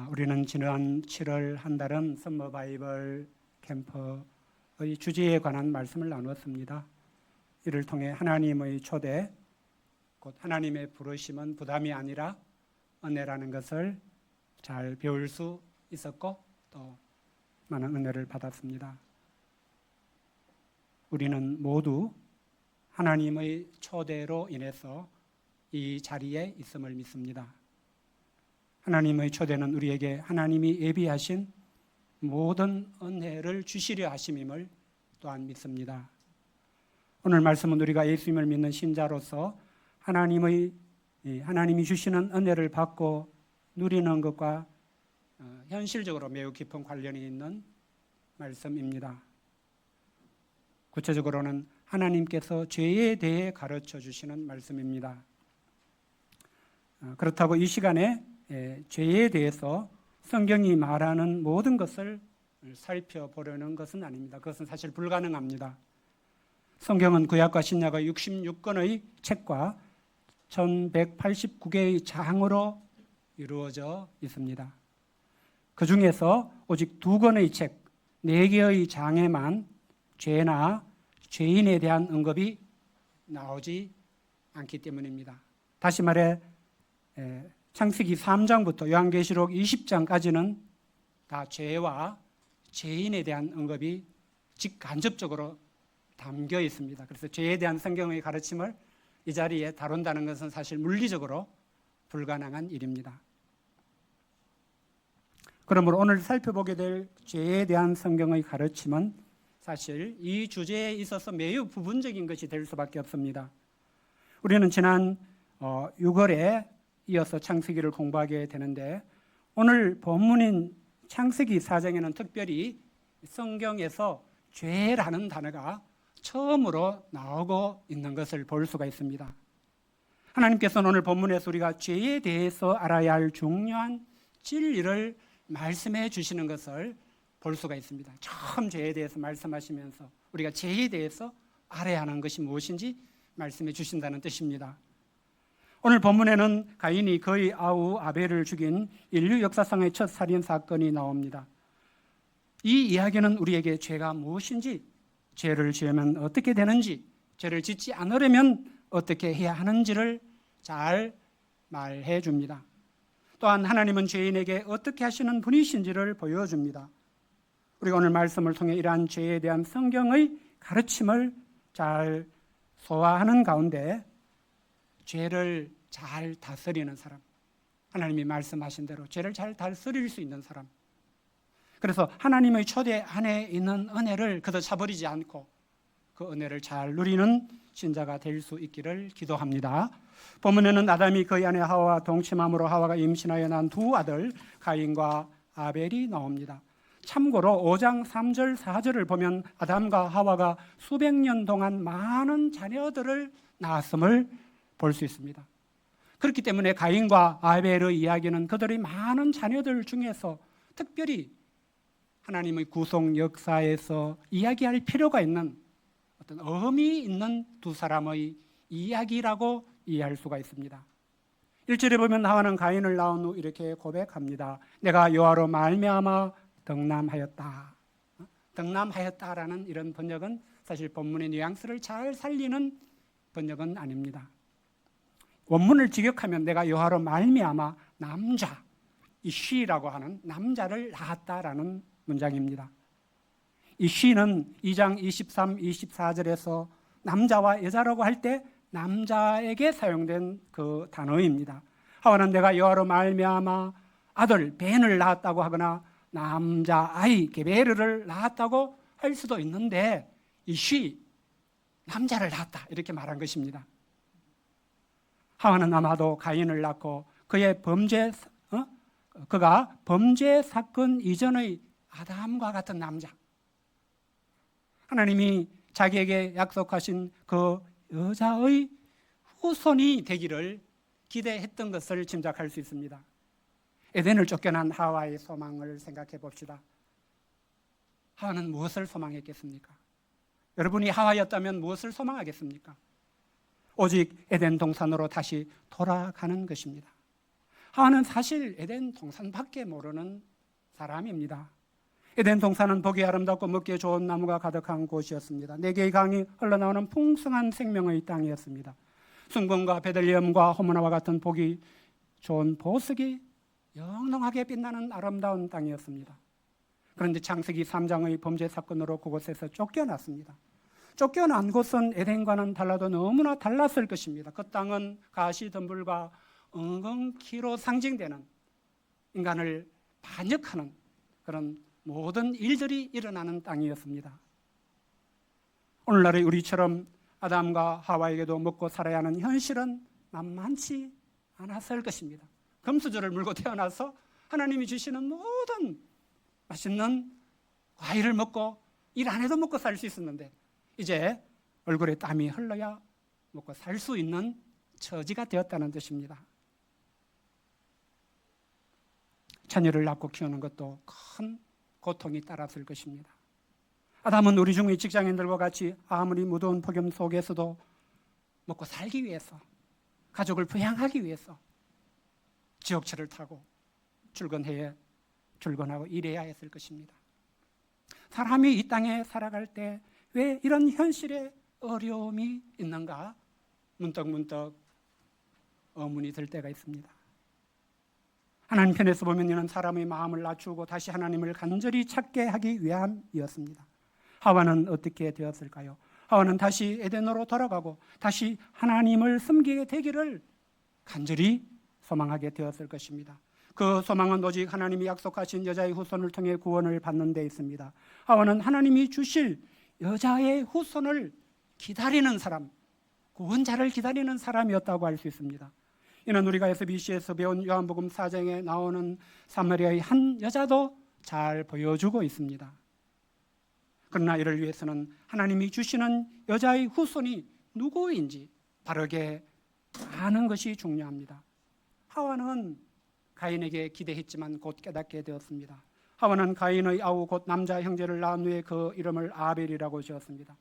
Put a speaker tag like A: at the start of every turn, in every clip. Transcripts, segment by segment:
A: 우리는 지난 7월 한 달은 썸머 바이블 캠프의 주제에 관한 말씀을 나누었습니다. 이를 통해 하나님의 초대, 곧 하나님의 부르심은 부담이 아니라 은혜라는 것을 잘 배울 수 있었고 또 많은 은혜를 받았습니다. 우리는 모두 하나님의 초대로 인해서 이 자리에 있음을 믿습니다. 하나님의 초대는 우리에게 하나님이 예비하신 모든 은혜를 주시려 하심임을 또한 믿습니다. 오늘 말씀은 우리가 예수님을 믿는 신자로서 하나님이 주시는 은혜를 받고 누리는 것과 현실적으로 매우 깊은 관련이 있는 말씀입니다. 구체적으로는 하나님께서 죄에 대해 가르쳐 주시는 말씀입니다. 그렇다고 이 시간에 죄에 대해서 성경이 말하는 모든 것을 살펴보려는 것은 아닙니다. 그것은 사실 불가능합니다. 성경은 구약과 신약의 66권의 책과 1189개의 장으로 이루어져 있습니다. 그 중에서 오직 2권의 책, 4개의 장에만 죄나 죄인에 대한 언급이 나오지 않기 때문입니다. 다시 말해 창세기 3장부터 요한계시록 20장까지는 다 죄와 죄인에 대한 언급이 직간접적으로 담겨 있습니다. 그래서 죄에 대한 성경의 가르침을 이 자리에 다룬다는 것은 사실 물리적으로 불가능한 일입니다. 그러므로 오늘 살펴보게 될 죄에 대한 성경의 가르침은 사실 이 주제에 있어서 매우 부분적인 것이 될 수밖에 없습니다. 우리는 지난 6월에 이어서 창세기를 공부하게 되는데 오늘 본문인 창세기 4장에는 특별히 성경에서 죄라는 단어가 처음으로 나오고 있는 것을 볼 수가 있습니다. 하나님께서는 오늘 본문에서 우리가 죄에 대해서 알아야 할 중요한 진리를 말씀해 주시는 것을 볼 수가 있습니다. 처음 죄에 대해서 말씀하시면서 우리가 죄에 대해서 알아야 하는 것이 무엇인지 말씀해 주신다는 뜻입니다. 오늘 본문에는 가인이 그의 아우 아벨을 죽인 인류 역사상의 첫 살인 사건이 나옵니다. 이 이야기는 우리에게 죄가 무엇인지, 죄를 지으면 어떻게 되는지, 죄를 짓지 않으려면 어떻게 해야 하는지를 잘 말해 줍니다. 또한 하나님은 죄인에게 어떻게 하시는 분이신지를 보여줍니다. 우리가 오늘 말씀을 통해 이러한 죄에 대한 성경의 가르침을 잘 소화하는 가운데 죄를 잘 다스리는 사람, 하나님이 말씀하신 대로 죄를 잘 다스릴 수 있는 사람, 그래서 하나님의 초대 안에 있는 은혜를 그저 차버리지 않고 그 은혜를 잘 누리는 신자가 될 수 있기를 기도합니다. 본문에는 아담이 그의 아내 하와와 동침함으로 하와가 임신하여 난 2 아들 가인과 아벨이 나옵니다. 참고로 5장 3절 4절을 보면 아담과 하와가 수백 년 동안 많은 자녀들을 낳았음을 볼 수 있습니다. 그렇기 때문에 가인과 아벨의 이야기는 그들의 많은 자녀들 중에서 특별히 하나님의 구속 역사에서 이야기할 필요가 있는 어떤 의미 있는 2 사람의 이야기라고 이해할 수가 있습니다. 1절에 보면 하와는 가인을 낳은 후 이렇게 고백합니다. 내가 여호와로 말미암아 덕남하였다. 덕남하였다라는 이런 번역은 사실 본문의 뉘앙스를 잘 살리는 번역은 아닙니다. 원문을 직역하면 내가 여호와로 말미암아 남자, 이 she라고 하는 남자를 낳았다라는 문장입니다. 이 she는 2장 23, 24절에서 남자와 여자라고 할 때 남자에게 사용된 그 단어입니다. 하와는 내가 여호와로 말미암아 아들 벤을 낳았다고 하거나 남자 아이 게베르를 낳았다고 할 수도 있는데 이 she, 남자를 낳았다 이렇게 말한 것입니다. 하와는 아마도 가인을 낳고 그가 범죄 사건 이전의 아담과 같은 남자, 하나님이 자기에게 약속하신 그 여자의 후손이 되기를 기대했던 것을 짐작할 수 있습니다. 에덴을 쫓겨난 하와의 소망을 생각해 봅시다. 하와는 무엇을 소망했겠습니까? 여러분이 하와였다면 무엇을 소망하겠습니까? 오직 에덴 동산으로 다시 돌아가는 것입니다. 하와는 사실 에덴 동산밖에 모르는 사람입니다. 에덴 동산은 보기 아름답고 먹기에 좋은 나무가 가득한 곳이었습니다. 4개의 강이 흘러나오는 풍성한 생명의 땅이었습니다. 순금과 베들레헴과 호므나와 같은 보기 좋은 보석이 영롱하게 빛나는 아름다운 땅이었습니다. 그런데 창세기 3장의 범죄 사건으로 그곳에서 쫓겨났습니다. 쫓겨난 곳은 에덴과는 달라도 너무나 달랐을 것입니다. 그 땅은 가시덤불과 엉겅퀴로 상징되는 인간을 반역하는 그런 모든 일들이 일어나는 땅이었습니다. 오늘날의 우리처럼 아담과 하와에게도 먹고 살아야 하는 현실은 만만치 않았을 것입니다. 금수저를 물고 태어나서 하나님이 주시는 모든 맛있는 과일을 먹고 일 안 해도 먹고 살 수 있었는데 이제 얼굴에 땀이 흘러야 먹고 살 수 있는 처지가 되었다는 뜻입니다. 자녀를 낳고 키우는 것도 큰 고통이 따랐을 것입니다. 아담은 우리 중의 직장인들과 같이 아무리 무더운 폭염 속에서도 먹고 살기 위해서, 가족을 부양하기 위해서 지옥철을 타고 출근하고 일해야 했을 것입니다. 사람이 이 땅에 살아갈 때 왜 이런 현실에 어려움이 있는가 문득문득 의문이 들 때가 있습니다. 하나님 편에서 보면 이는 사람의 마음을 낮추고 다시 하나님을 간절히 찾게 하기 위함이었습니다. 하와는 어떻게 되었을까요? 하와는 다시 에덴으로 돌아가고 다시 하나님을 섬기게 되기를 간절히 소망하게 되었을 것입니다. 그 소망은 오직 하나님이 약속하신 여자의 후손을 통해 구원을 받는 데 있습니다. 하와는 하나님이 주실 여자의 후손을 기다리는 사람, 구원자를 기다리는 사람이었다고 할 수 있습니다. 이는 우리가 SBC에서 배운 요한복음 4장에 나오는 사마리아의 한 여자도 잘 보여주고 있습니다. 그러나 이를 위해서는 하나님이 주시는 여자의 후손이 누구인지 바르게 아는 것이 중요합니다. 하와는 가인에게 기대했지만 곧 깨닫게 되었습니다. 하와는 가인의 아우 곧 남자 형제를 낳은 후에 그 이름을 아벨이라고 지었습니다.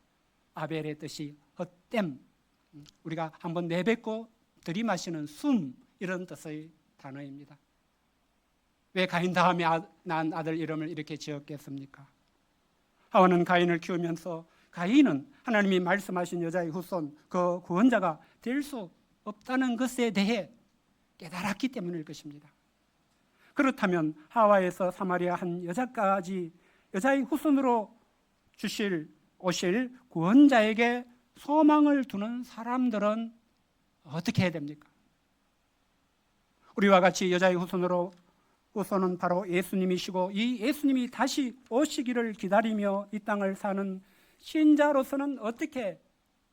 A: 아벨의 뜻이 헛됨, 우리가 한번 내뱉고 들이마시는 숨, 이런 뜻의 단어입니다. 왜 가인 다음에 낳은 아들 이름을 이렇게 지었겠습니까? 하와는 가인을 키우면서 가인은 하나님이 말씀하신 여자의 후손, 그 구원자가 될 수 없다는 것에 대해 깨달았기 때문일 것입니다. 그렇다면 하와에서 사마리아 한 여자까지 여자의 후손으로 오실 구원자에게 소망을 두는 사람들은 어떻게 해야 됩니까? 우리와 같이 여자의 후손은 바로 예수님이시고 이 예수님이 다시 오시기를 기다리며 이 땅을 사는 신자로서는 어떻게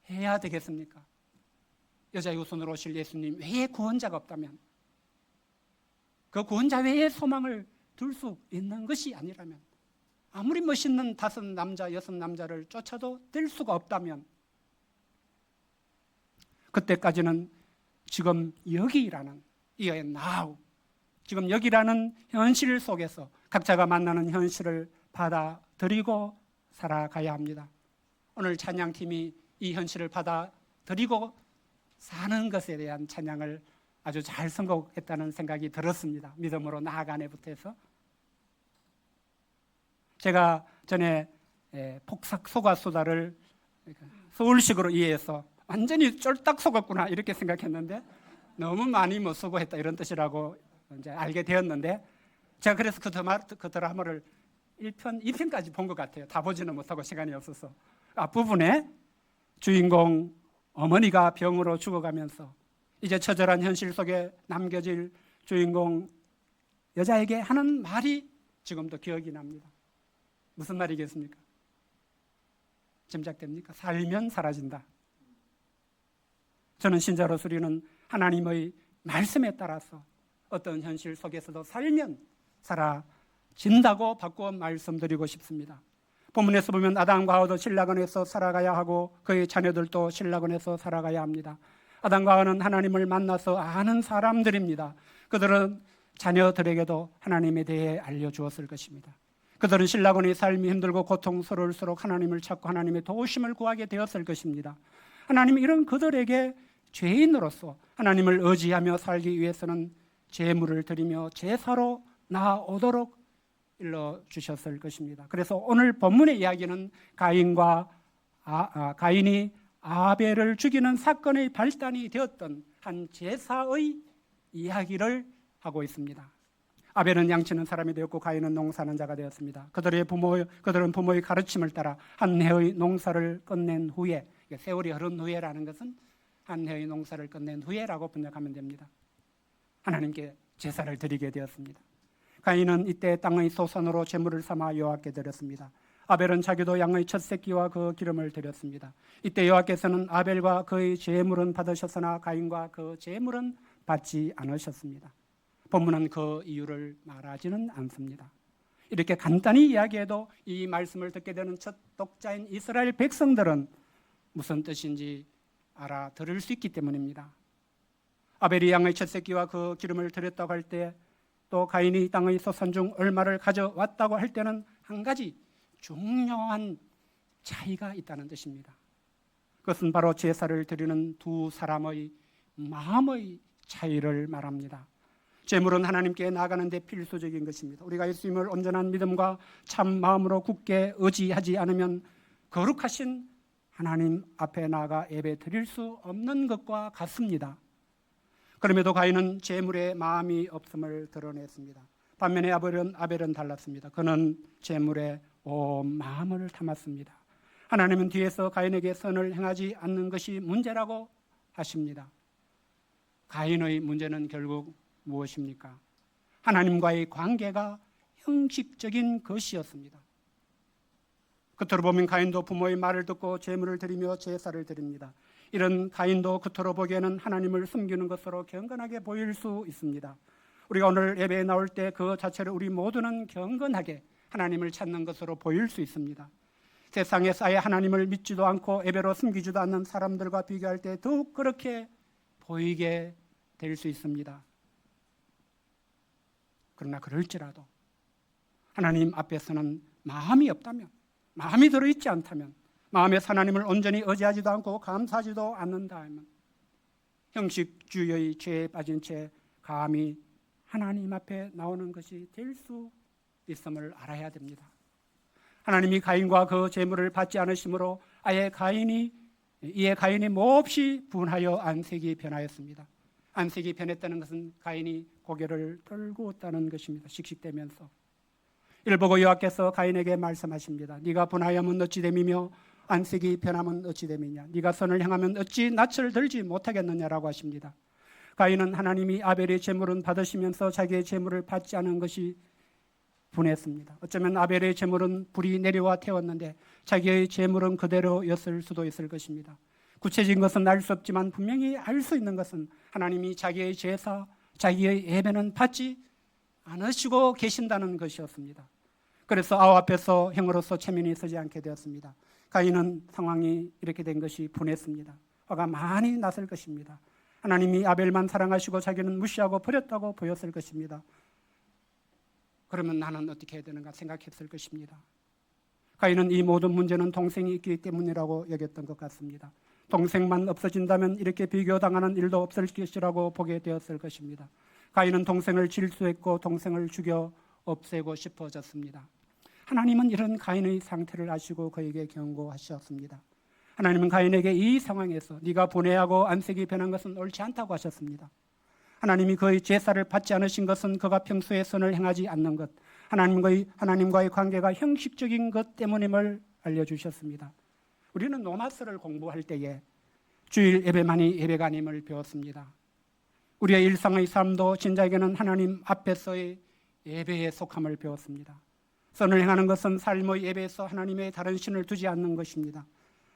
A: 해야 되겠습니까? 여자의 후손으로 오실 예수님 외에 구원자가 없다면, 그 구원자 외에 소망을 둘 수 있는 것이 아니라면, 아무리 멋있는 5남자, 6남자를 쫓아도 될 수가 없다면, 그때까지는 지금 여기라는 이어의 now, 지금 여기라는 현실 속에서 각자가 만나는 현실을 받아들이고 살아가야 합니다. 오늘 찬양팀이 이 현실을 받아들이고 사는 것에 대한 찬양을 아주 잘 선곡했다는 생각이 들었습니다. 믿음으로 나아가네 부터해서. 제가 전에 폭삭 속았수다를 서울식으로 이해해서 완전히 쫄딱 속았구나 이렇게 생각했는데 너무 많이 못 수고했다 이런 뜻이라고 이제 알게 되었는데, 제가 그래서 그 드라마를 1편, 2편까지 본 것 같아요. 다 보지는 못하고 시간이 없어서. 앞부분에 주인공 어머니가 병으로 죽어가면서 이제 처절한 현실 속에 남겨질 주인공 여자에게 하는 말이 지금도 기억이 납니다. 무슨 말이겠습니까? 짐작됩니까? 살면 사라진다. 저는 신자로서 우리는 하나님의 말씀에 따라서 어떤 현실 속에서도 살면 사라진다고 바꿔 말씀드리고 싶습니다. 본문에서 보면 아담과 하와도 신라건에서 살아가야 하고 그의 자녀들도 신라건에서 살아가야 합니다. 아담과 하와는 하나님을 만나서 아는 사람들입니다. 그들은 자녀들에게도 하나님에 대해 알려주었을 것입니다. 그들은 신라건의 삶이 힘들고 고통스러울수록 하나님을 찾고 하나님의 도우심을 구하게 되었을 것입니다. 하나님이 이런 그들에게 죄인으로서 하나님을 의지하며 살기 위해서는 제물을 드리며 제사로 나아오도록 일러주셨을 것입니다. 그래서 오늘 본문의 이야기는 가인이 아벨을 죽이는 사건의 발단이 되었던 한 제사의 이야기를 하고 있습니다. 아벨은 양치는 사람이 되었고 가인은 농사하는 자가 되었습니다. 그들은 부모의 가르침을 따라 한 해의 농사를 끝낸 후에, 세월이 흐른 후에라는 것은 한 해의 농사를 끝낸 후에라고 번역하면 됩니다. 하나님께 제사를 드리게 되었습니다. 가인은 이때 땅의 소산으로 제물을 삼아 여호와께 드렸습니다. 아벨은 자기도 양의 첫 새끼와 그 기름을 드렸습니다. 이때 여호와께서는 아벨과 그의 제물은 받으셨으나 가인과 그 제물은 받지 않으셨습니다. 본문은 그 이유를 말하지는 않습니다. 이렇게 간단히 이야기해도 이 말씀을 듣게 되는 첫 독자인 이스라엘 백성들은 무슨 뜻인지 알아들을 수 있기 때문입니다. 아벨이 양의 첫 새끼와 그 기름을 드렸다고 할 때, 또 가인이 땅의 소산 중 얼마를 가져왔다고 할 때는 한 가지 중요한 차이가 있다는 뜻입니다. 그것은 바로 제사를 드리는 두 사람의 마음의 차이를 말합니다. 제물은 하나님께 나아가는 데 필수적인 것입니다. 우리가 예수님을 온전한 믿음과 참 마음으로 굳게 의지하지 않으면 거룩하신 하나님 앞에 나아가 예배 드릴 수 없는 것과 같습니다. 그럼에도 가인은 제물에 마음이 없음을 드러냈습니다. 반면에 아벨은 달랐습니다. 그는 제물에 온 마음을 담았습니다. 하나님은 뒤에서 가인에게 선을 행하지 않는 것이 문제라고 하십니다. 가인의 문제는 결국 무엇입니까? 하나님과의 관계가 형식적인 것이었습니다. 겉으로 보면 가인도 부모의 말을 듣고 제물을 드리며 제사를 드립니다. 이런 가인도 겉으로 보기에는 하나님을 숨기는 것으로 경건하게 보일 수 있습니다. 우리가 오늘 예배에 나올 때 그 자체를 우리 모두는 경건하게 하나님을 찾는 것으로 보일 수 있습니다. 세상에서 아예 하나님을 믿지도 않고 예배로 숨기지도 않는 사람들과 비교할 때 더욱 그렇게 보이게 될 수 있습니다. 그러나 그럴지라도 하나님 앞에서는 마음이 없다면, 마음이 들어있지 않다면, 마음에 하나님을 온전히 의지하지도 않고 감사하지도 않는다면 형식주의의 죄에 빠진 채 감히 하나님 앞에 나오는 것이 될 수 있음을 알아야 됩니다. 하나님이 가인과 그 제물을 받지 않으심으로 이에 가인이 몹시 분하여 안색이 변하였습니다. 안색이 변했다는 것은 가인이 고개를 떨구었다는 것입니다. 씩씩대면서. 이를 보고 여호와께서 가인에게 말씀하십니다. 네가 분하여면 어찌 됨이며 안색이 변하면 어찌 됨이냐. 네가 선을 행하면 어찌 낯을 들지 못하겠느냐라고 하십니다. 가인은 하나님이 아벨의 제물은 받으시면서 자기의 제물을 받지 않은 것이 분했습니다. 어쩌면 아벨의 제물은 불이 내려와 태웠는데 자기의 제물은 그대로였을 수도 있을 것입니다. 구체적인 것은 알 수 없지만 분명히 알 수 있는 것은 하나님이 자기의 제사, 자기의 예배는 받지 않으시고 계신다는 것이었습니다. 그래서 아우 앞에서 형으로서 체면이 서지 않게 되었습니다. 가인은 상황이 이렇게 된 것이 분했습니다. 화가 많이 났을 것입니다. 하나님이 아벨만 사랑하시고 자기는 무시하고 버렸다고 보였을 것입니다. 그러면 나는 어떻게 해야 되는가 생각했을 것입니다. 가인은 이 모든 문제는 동생이 있기 때문이라고 여겼던 것 같습니다. 동생만 없어진다면 이렇게 비교당하는 일도 없을 것이라고 보게 되었을 것입니다. 가인은 동생을 질투했고 동생을 죽여 없애고 싶어졌습니다. 하나님은 이런 가인의 상태를 아시고 그에게 경고하셨습니다. 하나님은 가인에게 이 상황에서 네가 분해하고 안색이 변한 것은 옳지 않다고 하셨습니다. 하나님이 그의 제사를 받지 않으신 것은 그가 평소에 선을 행하지 않는 것, 하나님과의 관계가 형식적인 것 때문임을 알려주셨습니다. 우리는 노마스를 공부할 때에 주일 예배만이 예배가 아님을 배웠습니다. 우리의 일상의 삶도 진짜에게는 하나님 앞에서의 예배에 속함을 배웠습니다. 선을 행하는 것은 삶의 예배에서 하나님의 다른 신을 두지 않는 것입니다.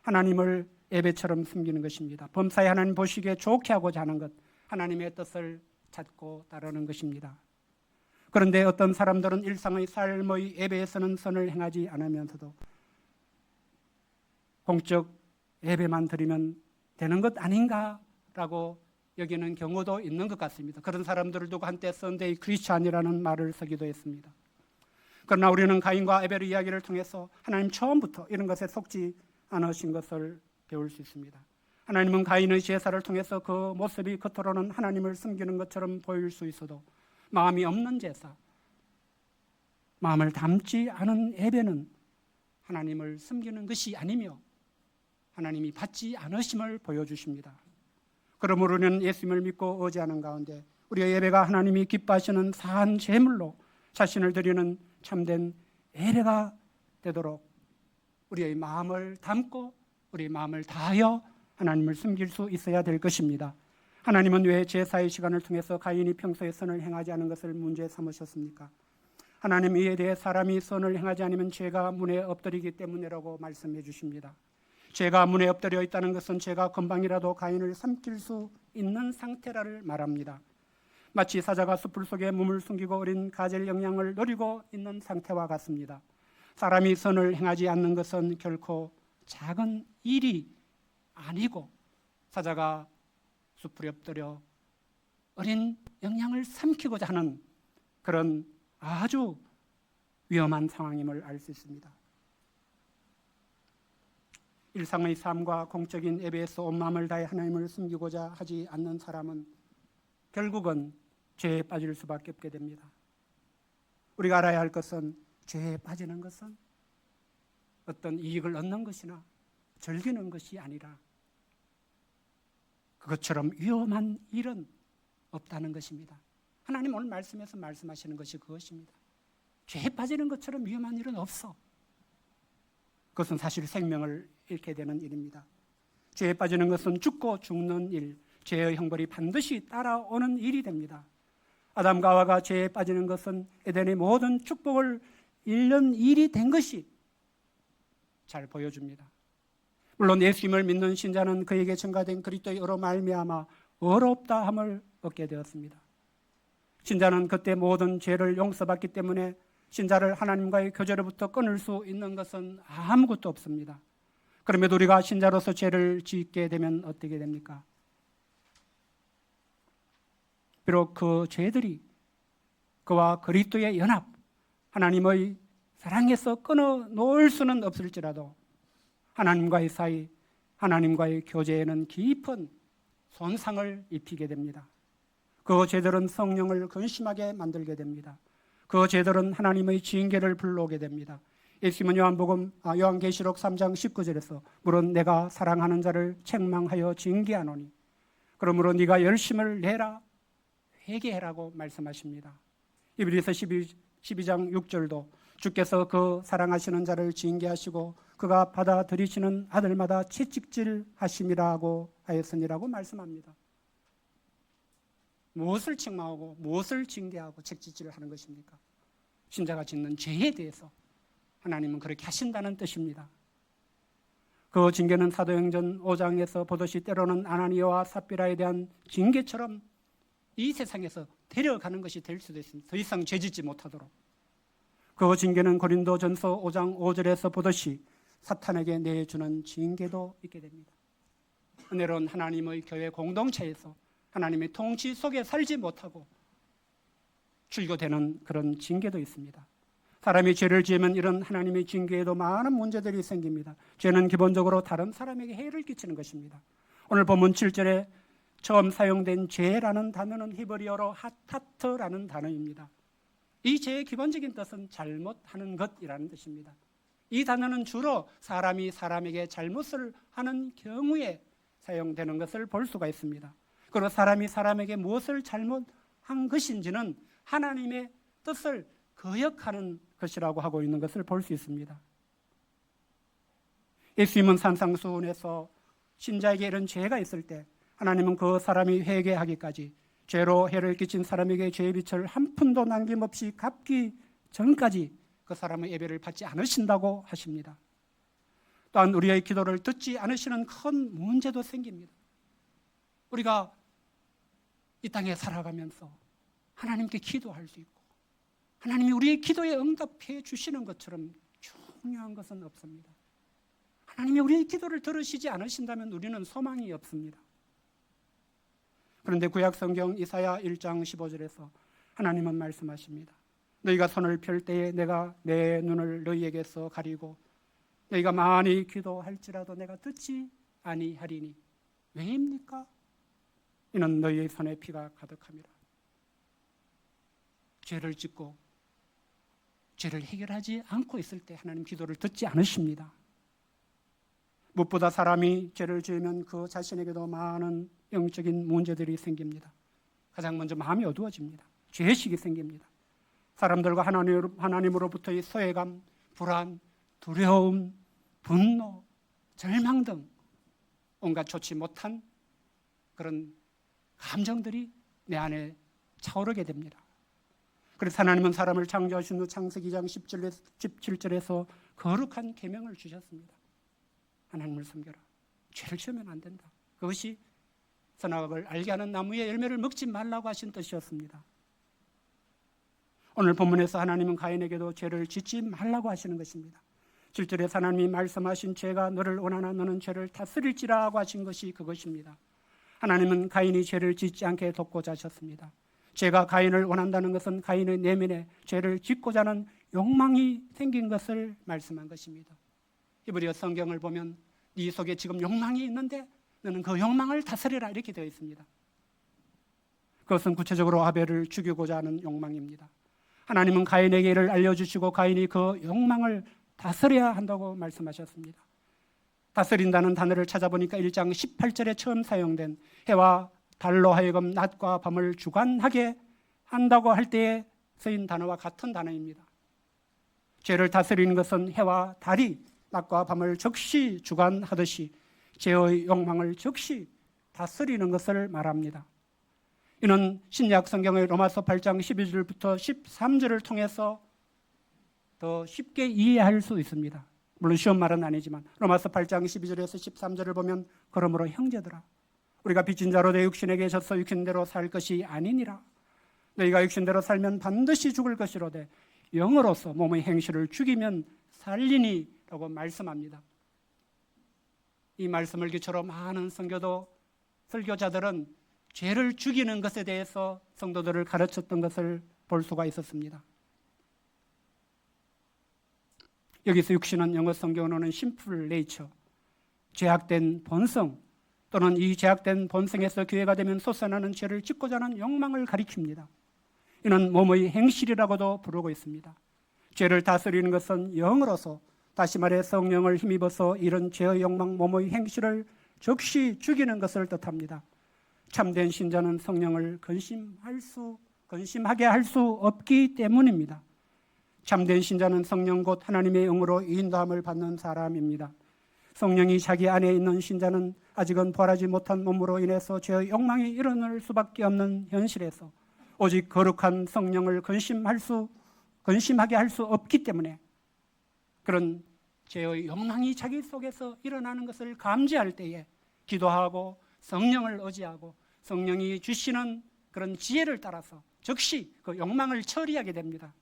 A: 하나님을 예배처럼 숨기는 것입니다. 범사에 하나님 보시기에 좋게 하고자 하는 것, 하나님의 뜻을 찾고 따르는 것입니다. 그런데 어떤 사람들은 일상의 삶의 예배에서는 선을 행하지 않으면서도 공적 예배만 드리면 되는 것 아닌가라고 여기는 경우도 있는 것 같습니다. 그런 사람들을 두고 한때 선데이 크리스찬이라는 말을 쓰기도 했습니다. 그러나 우리는 가인과 아벨의 이야기를 통해서 하나님 처음부터 이런 것에 속지 않으신 것을 배울 수 있습니다. 하나님은 가인의 제사를 통해서 그 모습이 겉으로는 하나님을 섬기는 것처럼 보일 수 있어도 마음이 없는 제사, 마음을 담지 않은 예배는 하나님을 섬기는 것이 아니며 하나님이 받지 않으심을 보여주십니다. 그러므로 우리는 예수님을 믿고 의지하는 가운데 우리의 예배가 하나님이 기뻐하시는 사한 제물로 자신을 드리는 참된 예배가 되도록 우리의 마음을 담고 우리의 마음을 다하여 하나님을 섬길 수 있어야 될 것입니다. 하나님은 왜 제사의 시간을 통해서 가인이 평소에 선을 행하지 않은 것을 문제 삼으셨습니까? 하나님 이에 대해 사람이 선을 행하지 않으면 죄가 문에 엎드리기 때문이라고 말씀해 주십니다. 죄가 문에 엎드려 있다는 것은 죄가 금방이라도 가인을 삼킬 수 있는 상태를 말합니다. 마치 사자가 숯불 속에 몸을 숨기고 어린 가젤 영양을 노리고 있는 상태와 같습니다. 사람이 선을 행하지 않는 것은 결코 작은 일이 아니고 사자가 숯불에 엎드려 어린 영양을 삼키고자 하는 그런 아주 위험한 상황임을 알 수 있습니다. 일상의 삶과 공적인 예배에서 온 마음을 다해 하나님을 섬기고자 하지 않는 사람은 결국은 죄에 빠질 수밖에 없게 됩니다. 우리가 알아야 할 것은 죄에 빠지는 것은 어떤 이익을 얻는 것이나 즐기는 것이 아니라 그것처럼 위험한 일은 없다는 것입니다. 하나님 오늘 말씀에서 말씀하시는 것이 그것입니다. 죄에 빠지는 것처럼 위험한 일은 없어. 그것은 사실 생명을 잃게 되는 일입니다. 죄에 빠지는 것은 죽고 죽는 일, 죄의 형벌이 반드시 따라오는 일이 됩니다. 아담과 하와가 죄에 빠지는 것은 에덴의 모든 축복을 잃는 일이 된 것이 잘 보여줍니다. 물론 예수님을 믿는 신자는 그에게 전가된 그리스도의 의로 말미암아 의롭다 함을 얻게 되었습니다. 신자는 그때 모든 죄를 용서받기 때문에 신자를 하나님과의 교제로부터 끊을 수 있는 것은 아무것도 없습니다. 그럼에도 우리가 신자로서 죄를 짓게 되면 어떻게 됩니까? 비록 그 죄들이 그와 그리스도의 연합, 하나님의 사랑에서 끊어 놓을 수는 없을지라도 하나님과의 사이, 하나님과의 교제에는 깊은 손상을 입히게 됩니다. 그 죄들은 성령을 근심하게 만들게 됩니다. 그 죄들은 하나님의 징계를 불러오게 됩니다. 예수님은 요한계시록 3장 19절에서 물론 내가 사랑하는 자를 책망하여 징계하노니 그러므로 네가 열심을 내라 회개해라고 말씀하십니다. 히브리서 12장 6절도 주께서 그 사랑하시는 자를 징계하시고 그가 받아들이시는 아들마다 채찍질하심이라고 하였으니라고 말씀합니다. 무엇을 책망하고 무엇을 징계하고 채찍질을 하는 것입니까? 신자가 짓는 죄에 대해서 하나님은 그렇게 하신다는 뜻입니다. 그 징계는 사도행전 5장에서 보듯이 때로는 아나니아와 삽비라에 대한 징계처럼 이 세상에서 데려가는 것이 될 수도 있습니다. 더 이상 죄짓지 못하도록. 그 징계는 고린도전서 5장 5절에서 보듯이 사탄에게 내주는 징계도 있게 됩니다. 은혜로운 하나님의 교회 공동체에서 하나님의 통치 속에 살지 못하고 출교되는 그런 징계도 있습니다. 사람이 죄를 지으면 이런 하나님의 징계에도 많은 문제들이 생깁니다. 죄는 기본적으로 다른 사람에게 해를 끼치는 것입니다. 오늘 본문 7절에 처음 사용된 죄라는 단어는 히브리어로 하타트라는 단어입니다. 이 죄의 기본적인 뜻은 잘못하는 것이라는 뜻입니다. 이 단어는 주로 사람이 사람에게 잘못을 하는 경우에 사용되는 것을 볼 수가 있습니다. 그리고 사람이 사람에게 무엇을 잘못한 것인지는 하나님의 뜻을 거역하는 것이라고 하고 있는 것을 볼 수 있습니다. 예수님은 산상수훈에서 신자에게 이런 죄가 있을 때 하나님은 그 사람이 회개하기까지 죄로 해를 끼친 사람에게 죄의 빛을 한 푼도 남김없이 갚기 전까지 그 사람의 예배를 받지 않으신다고 하십니다. 또한 우리의 기도를 듣지 않으시는 큰 문제도 생깁니다. 우리가 이 땅에 살아가면서 하나님께 기도할 수 있고 하나님이 우리의 기도에 응답해 주시는 것처럼 중요한 것은 없습니다. 하나님이 우리의 기도를 들으시지 않으신다면 우리는 소망이 없습니다. 그런데 구약성경 이사야 1장 15절에서 하나님은 말씀하십니다. 너희가 손을 펼 때에 내가 내 눈을 너희에게서 가리고 너희가 많이 기도할지라도 내가 듣지 아니하리니 왜입니까? 이는 너희의 손에 피가 가득함이라. 죄를 짓고 죄를 해결하지 않고 있을 때 하나님 기도를 듣지 않으십니다. 무엇보다 사람이 죄를 지으면 그 자신에게도 많은 영적인 문제들이 생깁니다. 가장 먼저 마음이 어두워집니다. 죄의식이 생깁니다. 사람들과 하나님으로부터의 소외감, 불안, 두려움, 분노, 절망 등 온갖 좋지 못한 그런 감정들이 내 안에 차오르게 됩니다. 그래서 하나님은 사람을 창조하신 후 창세기 2장 17절에서 거룩한 계명을 주셨습니다. 하나님을 섬겨라. 죄를 지으면 안 된다. 그것이 선악을 알게 하는 나무의 열매를 먹지 말라고 하신 뜻이었습니다. 오늘 본문에서 하나님은 가인에게도 죄를 짓지 말라고 하시는 것입니다. 7절에 하나님이 말씀하신 죄가 너를 원하나 너는 죄를 다스릴지라고 하신 것이 그것입니다. 하나님은 가인이 죄를 짓지 않게 돕고자 하셨습니다. 죄가 가인을 원한다는 것은 가인의 내면에 죄를 짓고자 하는 욕망이 생긴 것을 말씀한 것입니다. 히브리어 성경을 보면 네 속에 지금 욕망이 있는데 너는 그 욕망을 다스리라 이렇게 되어 있습니다. 그것은 구체적으로 아벨을 죽이고자 하는 욕망입니다. 하나님은 가인에게 이를 알려주시고 가인이 그 욕망을 다스려야 한다고 말씀하셨습니다. 다스린다는 단어를 찾아보니까 1장 18절에 처음 사용된 해와 달로 하여금 낮과 밤을 주관하게 한다고 할 때에 쓰인 단어와 같은 단어입니다. 죄를 다스리는 것은 해와 달이 낮과 밤을 즉시 주관하듯이 죄의 욕망을 즉시 다스리는 것을 말합니다. 이는 신약 성경의 로마서 8장 12절부터 13절을 통해서 더 쉽게 이해할 수 있습니다. 물론 쉬운 말은 아니지만 로마서 8장 12절에서 13절을 보면 그러므로 형제들아 우리가 빚진 자로 내 육신에게 져서 육신대로 살 것이 아니니라. 너희가 육신대로 살면 반드시 죽을 것이로되 영으로서 몸의 행실을 죽이면 살리니 라고 말씀합니다. 이 말씀을 기초로 많은 설교자들은 죄를 죽이는 것에 대해서 성도들을 가르쳤던 것을 볼 수가 있었습니다. 여기서 육신은 영어 성경으로는 심플 네이처, 죄악된 본성 또는 이 죄악된 본성에서 기회가 되면 솟아나는 죄를 짓고자 하는 욕망을 가리킵니다. 이는 몸의 행실이라고도 부르고 있습니다. 죄를 다스리는 것은 영으로서 다시 말해 성령을 힘입어서 이런 죄의 욕망, 몸의 행실을 즉시 죽이는 것을 뜻합니다. 참된 신자는 성령을 근심하게 할 수 없기 때문입니다. 참된 신자는 성령 곧 하나님의 영으로 인도함을 받는 사람입니다. 성령이 자기 안에 있는 신자는 아직은 부활하지 못한 몸으로 인해서 죄의 욕망이 일어날 수밖에 없는 현실에서 오직 거룩한 성령을 근심하게 할 수 없기 때문에 그런 죄의 욕망이 자기 속에서 일어나는 것을 감지할 때에 기도하고 성령을 의지하고 성령이 주시는 그런 지혜를 따라서 즉시 그 욕망을 처리하게 됩니다.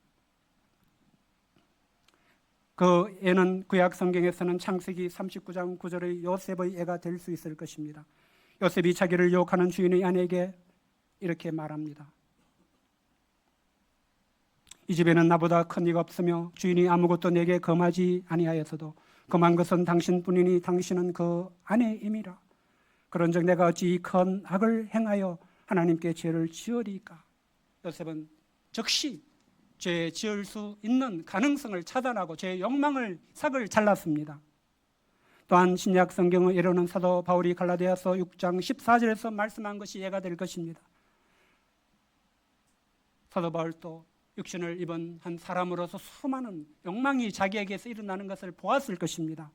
A: 그 애는 구약 성경에서는 창세기 39장 9절의 요셉의 애가 될 수 있을 것입니다. 요셉이 자기를 유혹하는 주인의 아내에게 이렇게 말합니다. 이 집에는 나보다 큰 이가 없으며 주인이 아무것도 내게 금하지 아니하였어도 금한 것은 당신뿐이니 당신은 그 아내임이라. 그런즉 내가 어찌 이 큰 악을 행하여 하나님께 죄를 지으리까. 요셉은 즉시 죄 지을 수 있는 가능성을 차단하고 죄의 욕망을 삭을 잘랐습니다. 또한 신약 성경의 예로는 사도 바울이 갈라디아서 6장 14절에서 말씀한 것이 예가 될 것입니다. 사도 바울도 육신을 입은 한 사람으로서 수많은 욕망이 자기에게서 일어나는 것을 보았을 것입니다.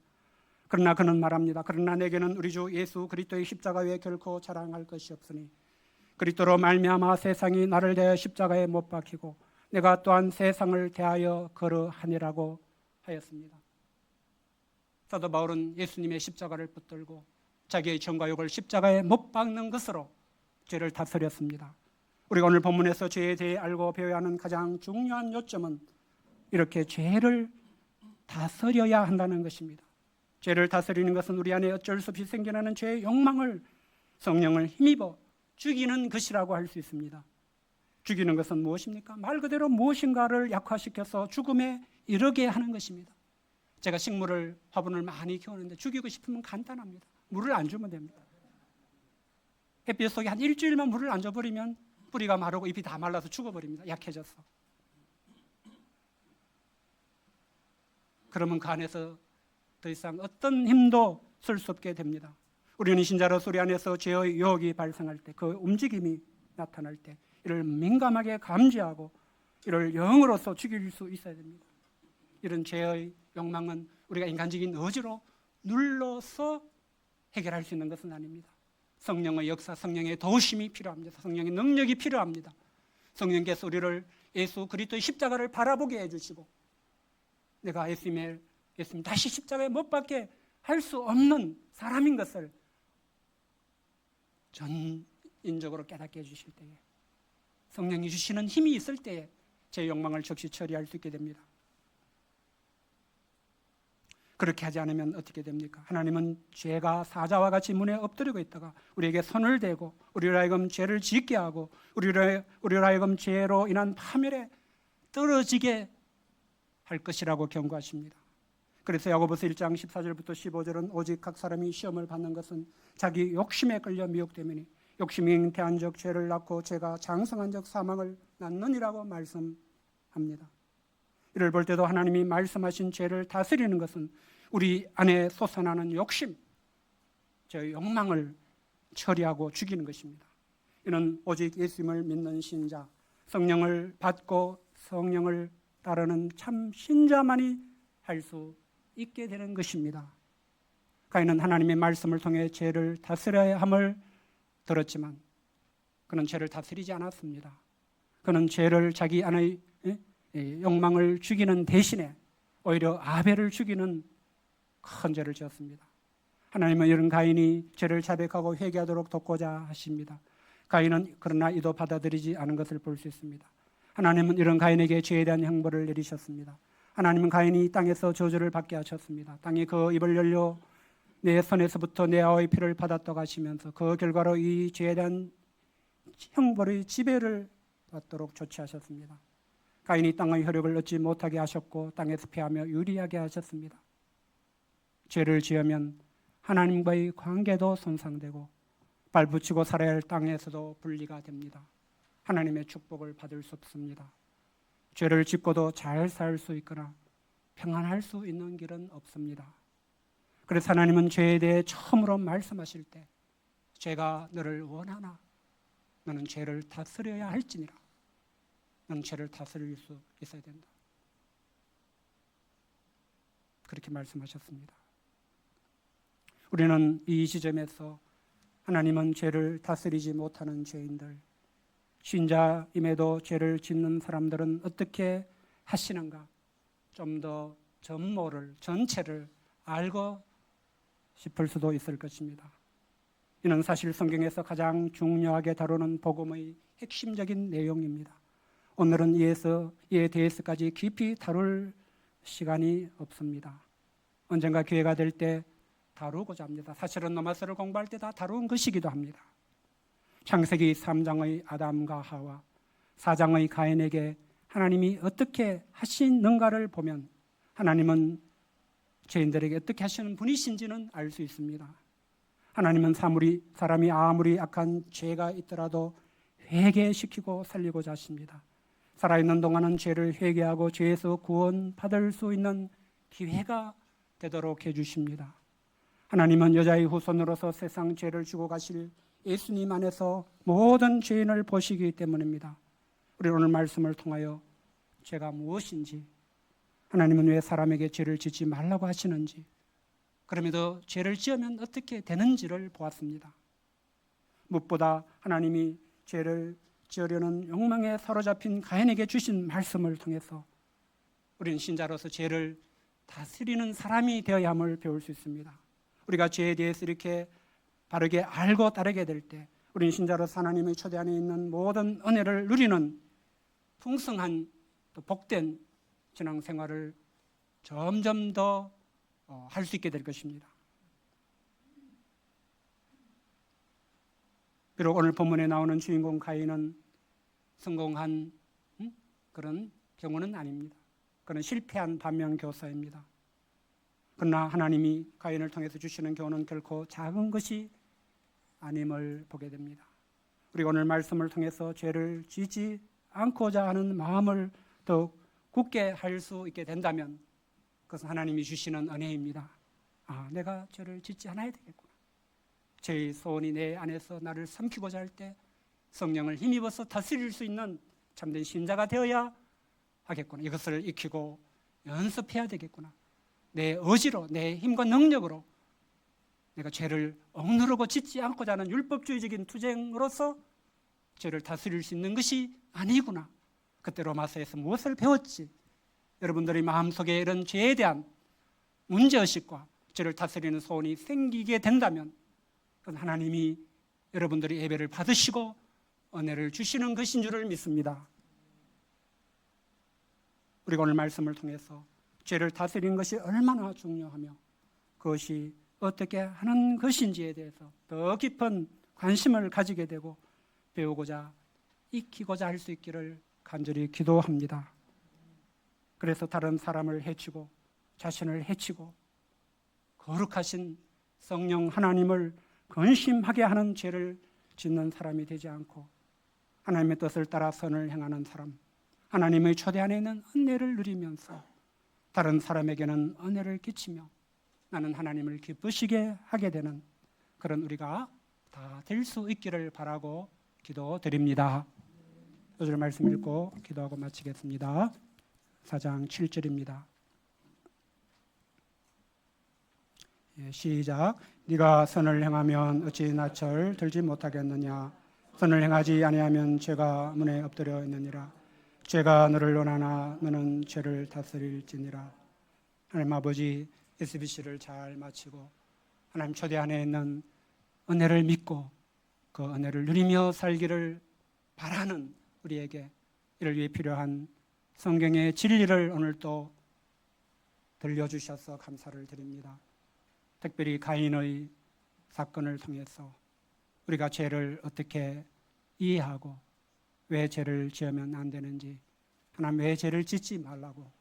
A: 그러나 그는 말합니다. 그러나 내게는 우리 주 예수 그리스도의 십자가 외에 결코 자랑할 것이 없으니 그리스도로 말미암아 세상이 나를 대하여 십자가에 못 박히고 내가 또한 세상을 대하여 그러하니라고 하였습니다. 사도 바울은 예수님의 십자가를 붙들고 자기의 정과 욕을 십자가에 못 박는 것으로 죄를 다스렸습니다. 우리가 오늘 본문에서 죄에 대해 알고 배워야 하는 가장 중요한 요점은 이렇게 죄를 다스려야 한다는 것입니다. 죄를 다스리는 것은 우리 안에 어쩔 수 없이 생겨나는 죄의 욕망을 성령을 힘입어 죽이는 것이라고 할 수 있습니다. 죽이는 것은 무엇입니까? 말 그대로 무엇인가를 약화시켜서 죽음에 이르게 하는 것입니다. 제가 식물을 화분을 많이 키우는데 죽이고 싶으면 간단합니다. 물을 안 주면 됩니다. 햇빛 속에 한 일주일만 물을 안 줘버리면 뿌리가 마르고 잎이 다 말라서 죽어버립니다. 약해져서. 그러면 그 안에서 더 이상 어떤 힘도 쓸 수 없게 됩니다. 우리는 신자로서 우리 안에서 죄의 유혹이 발생할 때, 그 움직임이 나타날 때 이를 민감하게 감지하고 이를 영으로서 죽일 수 있어야 됩니다. 이런 죄의 욕망은 우리가 인간적인 의지로 눌러서 해결할 수 있는 것은 아닙니다. 성령의 역사, 성령의 도우심이 필요합니다. 성령의 능력이 필요합니다. 성령께서 우리를 예수 그리스도의 십자가를 바라보게 해주시고, 내가 예수님 다시 십자가에 못 박게 할 수 없는 사람인 것을 전인적으로 깨닫게 해주실 때에, 성령이 주시는 힘이 있을 때에 제 욕망을 적시 처리할 수 있게 됩니다. 그렇게 하지 않으면 어떻게 됩니까? 하나님은 죄가 사자와 같이 문에 엎드리고 있다가 우리에게 손을 대고 우리로 하여금 죄를 짓게 하고 우리로 하여금 죄로 인한 파멸에 떨어지게 할 것이라고 경고하십니다. 그래서 야고보서 1장 14절부터 15절은 오직 각 사람이 시험을 받는 것은 자기 욕심에 끌려 미혹되매니 욕심이 잉태한 적 죄를 낳고 죄가 장성한 적 사망을 낳느니라고 말씀합니다. 이를 볼 때도 하나님이 말씀하신 죄를 다스리는 것은 우리 안에 솟아나는 욕심, 저 욕망을 처리하고 죽이는 것입니다. 이는 오직 예수님을 믿는 신자, 성령을 받고 성령을 따르는 참 신자만이 할 수 있게 되는 것입니다. 가인은 하나님의 말씀을 통해 죄를 다스려야 함을 들었지만 그는 죄를 다스리지 않았습니다. 그는 죄를 자기 안의 욕망을 죽이는 대신에 오히려 아벨을 죽이는 큰 죄를 지었습니다. 하나님은 이런 가인이 죄를 자백하고 회개하도록 돕고자 하십니다. 가인은 그러나 이도 받아들이지 않은 것을 볼 수 있습니다. 하나님은 이런 가인에게 죄에 대한 형벌을 내리셨습니다. 하나님은 가인이 땅에서 저주를 받게 하셨습니다. 땅이 그 입을 열려 내 손에서부터 내 아우의 피를 받았다고 하시면서 그 결과로 이 죄에 대한 형벌의 지배를 받도록 조치하셨습니다. 가인이 땅의 혈육을 얻지 못하게 하셨고 땅에서 패하며 유리하게 하셨습니다. 죄를 지으면 하나님과의 관계도 손상되고 발붙이고 살아야 할 땅에서도 분리가 됩니다. 하나님의 축복을 받을 수 없습니다. 죄를 짓고도 잘 살 수 있거나 평안할 수 있는 길은 없습니다. 그래서 하나님은 죄에 대해 처음으로 말씀하실 때 죄가 너를 원하나 너는 죄를 다스려야 할지니라. 너는 죄를 다스릴 수 있어야 된다. 그렇게 말씀하셨습니다. 우리는 이 지점에서 하나님은 죄를 다스리지 못하는 죄인들, 신자임에도 죄를 짓는 사람들은 어떻게 하시는가, 좀 더 전모를, 전체를 알고 싶을 수도 있을 것입니다. 이는 사실 성경에서 가장 중요하게 다루는 복음의 핵심적인 내용입니다. 오늘은 이에 대해서까지 깊이 다룰 시간이 없습니다. 언젠가 기회가 될 때 다루고자 합니다. 사실은 로마서를 공부할 때 다 다룬 것이기도 합니다. 창세기 3장의 아담과 하와, 4장의 가인에게 하나님이 어떻게 하시는가를 보면 하나님은 죄인들에게 어떻게 하시는 분이신지는 알 수 있습니다. 하나님은 사람이 아무리 악한 죄가 있더라도 회개시키고 살리고자 하십니다. 살아있는 동안은 죄를 회개하고 죄에서 구원받을 수 있는 기회가 되도록 해주십니다. 하나님은 여자의 후손으로서 세상 죄를 지고 가실 예수님 안에서 모든 죄인을 보시기 때문입니다. 우리 오늘 말씀을 통하여 죄가 무엇인지, 하나님은 왜 사람에게 죄를 짓지 말라고 하시는지, 그럼에도 죄를 지으면 어떻게 되는지를 보았습니다. 무엇보다 하나님이 죄를 지으려는 욕망에 사로잡힌 가인에게 주신 말씀을 통해서 우리는 신자로서 죄를 다스리는 사람이 되어야 함을 배울 수 있습니다. 우리가 죄에 대해서 이렇게 바르게 알고 따르게 될 때 우리는 신자로서 하나님의 초대 안에 있는 모든 은혜를 누리는 풍성한 또 복된 신앙생활을 점점 더 할 수 있게 될 것입니다. 비록 오늘 본문에 나오는 주인공 가인은 성공한 그런 경우는 아닙니다. 그는 실패한 반면교사입니다. 그러나 하나님이 가인을 통해서 주시는 교훈은 결코 작은 것이 아님을 보게 됩니다. 우리가 오늘 말씀을 통해서 죄를 짓지 않고자 하는 마음을 더욱 굳게 할 수 있게 된다면 그것은 하나님이 주시는 은혜입니다. 내가 죄를 짓지 않아야 되겠구나. 죄의 소원이 내 안에서 나를 삼키고자 할 때 성령을 힘입어서 다스릴 수 있는 참된 신자가 되어야 하겠구나. 이것을 익히고 연습해야 되겠구나. 내 의지로, 내 힘과 능력으로 내가 죄를 억누르고 짓지 않고자 하는 율법주의적인 투쟁으로서 죄를 다스릴 수 있는 것이 아니구나. 그때 로마서에서 무엇을 배웠지? 여러분들의 마음속에 이런 죄에 대한 문제의식과 죄를 다스리는 소원이 생기게 된다면 그건 하나님이 여러분들의 예배를 받으시고 은혜를 주시는 것인 줄을 믿습니다. 우리가 오늘 말씀을 통해서 죄를 다스리는 것이 얼마나 중요하며 그것이 어떻게 하는 것인지에 대해서 더 깊은 관심을 가지게 되고 배우고자 익히고자 할 수 있기를 간절히 기도합니다. 그래서 다른 사람을 해치고 자신을 해치고 거룩하신 성령 하나님을 근심하게 하는 죄를 짓는 사람이 되지 않고 하나님의 뜻을 따라 선을 행하는 사람, 하나님의 초대 안에 있는 은혜를 누리면서 다른 사람에게는 은혜를 끼치며 나는 하나님을 기쁘시게 하게 되는 그런 우리가 다 될 수 있기를 바라고 기도드립니다. 오늘 말씀 읽고 기도하고 마치겠습니다. 4장 7절입니다. 시작. 네가 선을 행하면 어찌 낯을 들지 못하겠느냐. 선을 행하지 아니하면 죄가 문에 엎드려 있느니라. 죄가 너를 논하나 너는 죄를 다스릴지니라. 하나님 아버지, SBC를 잘 마치고 하나님 초대 안에 있는 은혜를 믿고 그 은혜를 누리며 살기를 바라는 우리에게 이를 위해 필요한 성경의 진리를 오늘 또 들려주셔서 감사를 드립니다. 특별히 가인의 사건을 통해서 우리가 죄를 어떻게 이해하고 왜 죄를 지으면 안 되는지, 하나님 왜 죄를 짓지 말라고,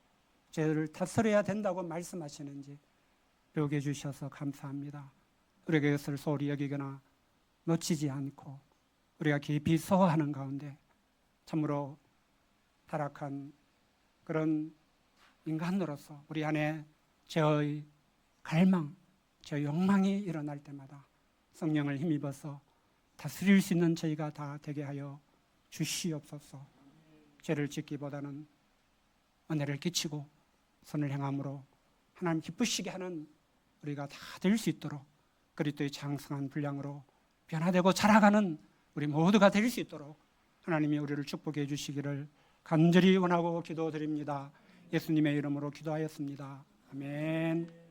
A: 죄를 다스려야 된다고 말씀하시는지 배우게 해주셔서 감사합니다. 우리가 이것을 소홀히 여기거나 놓치지 않고 우리가 깊이 소화하는 가운데 참으로 타락한 그런 인간으로서 우리 안에 죄의 갈망, 죄의 욕망이 일어날 때마다 성령을 힘입어서 다스릴 수 있는 저희가 다 되게 하여 주시옵소서. 죄를 짓기보다는 은혜를 끼치고 선을 행함으로 하나님 기쁘시게 하는 우리가 다 될 수 있도록 그리스도의 장성한 분량으로 변화되고 자라가는 우리 모두가 될 수 있도록 하나님이 우리를 축복해 주시기를 간절히 원하고 기도드립니다. 예수님의 이름으로 기도하였습니다. 아멘.